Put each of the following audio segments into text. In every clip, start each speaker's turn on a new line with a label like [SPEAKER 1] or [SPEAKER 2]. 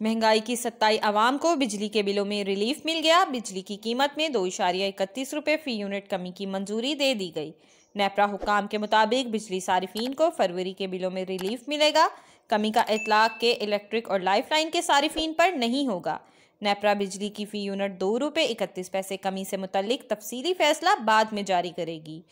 [SPEAKER 1] महंगाई की सताई आवाम को बिजली के बिलों में रिलीफ मिल गया। बिजली की कीमत में 2.31 रुपये फी यूनिट कमी की मंजूरी दे दी गई। नेपरा हुक्काम के मुताबिक बिजली सारिफीन को फरवरी के बिलों में रिलीफ मिलेगा। कमी का इतलाक के इलेक्ट्रिक और लाइफलाइन के सारिफीन पर नहीं होगा। नेपरा बिजली की फी यूनिट 2 रुपये 31 पैसे कमी से मुतल्लिक तफसीली फैसला बाद में जारी करेगी।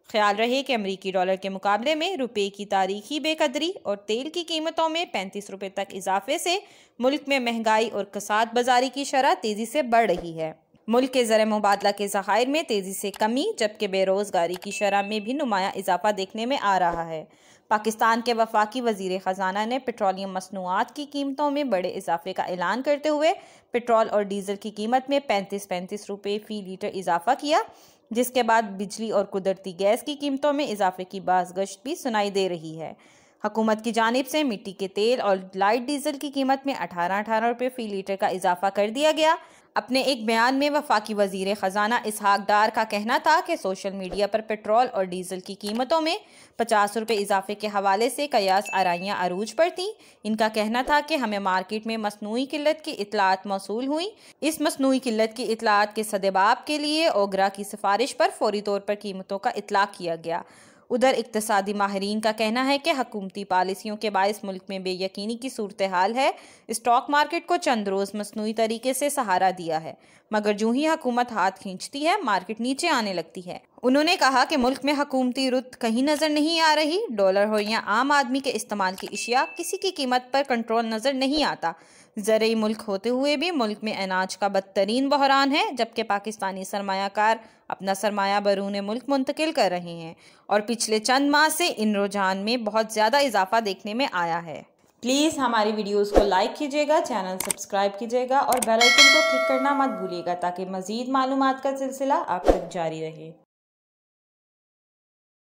[SPEAKER 1] ख्याल रहे कि अमरीकी डॉलर के मुकाबले में रुपये की तारीखी बेकदरी और तेल की कीमतों में 35 रुपये तक इजाफे से मुल्क में महंगाई और कसाद बाजारी की शरह तेजी से बढ़ रही है। मुल्क के ज़र मुबादला के ज़खायर में तेजी से कमी, जबकि बेरोज़गारी की शरह में भी नुमाया इजाफा देखने में आ रहा है। पाकिस्तान के वफाकी वज़ीर ख़जाना ने पेट्रोलियम मसनूआत की कीमतों में बड़े इजाफे का ऐलान करते हुए पेट्रोल और डीजल की कीमत में 35 रुपये फ़ी लीटर इजाफा किया, जिसके बाद बिजली और कुदरती गैस की कीमतों में इजाफे की बाज़गश्त भी सुनाई दे रही है। हुकूमत की जानिब से मिट्टी के तेल और लाइट डीजल की कीमत में 18 रुपये फ़ी लीटर का इजाफा कर दिया गया। अपने एक बयान में वफाकी वज़ीर ख़जाना इसहाक डार का कहना था कि सोशल मीडिया पर पेट्रोल और डीजल की कीमतों में 50 रुपये इजाफे के हवाले से कयास आराइयाँ अरूज पर थीं। इनका कहना था कि हमें मार्केट में मसनूई किल्लत की इतलात मौसूल हुई। इस मसनूई किल्लत की इतलात के सदेबाब के लिए ओगरा की सिफारिश पर फौरी तौर पर कीमतों का इतलाक किया गया। उधर इक्तसादी माहिरीन का कहना है कि हुकूमती पॉलिसियों के बायस मुल्क में बेयकीनी की सूरत हाल है। स्टॉक मार्केट को चंद रोज़ मसनूई तरीके से सहारा दिया है, मगर जो ही हुकूमत हाथ खींचती है मार्केट नीचे आने लगती है। उन्होंने कहा कि मुल्क में हुकूमती रुत कहीं नज़र नहीं आ रही। डॉलर हो या आम आदमी के इस्तेमाल की अशिया, किसी की कीमत पर कंट्रोल नज़र नहीं आता। ज़रूरी मुल्क होते हुए भी मुल्क में अनाज का बदतरीन बहरान है, जबकि पाकिस्तानी सरमायाकार अपना सरमाया बैरून मुल्क मुंतकिल कर रहे हैं और पिछले चंद माह से इन रुझान में बहुत ज़्यादा इजाफा देखने में आया है। प्लीज़ हमारी वीडियोस को लाइक कीजिएगा, चैनल सब्सक्राइब कीजिएगा और बेल आइकन को क्लिक करना मत भूलिएगा ताकि मज़ीद मालूमात का सिलसिला आप तक जारी रहे।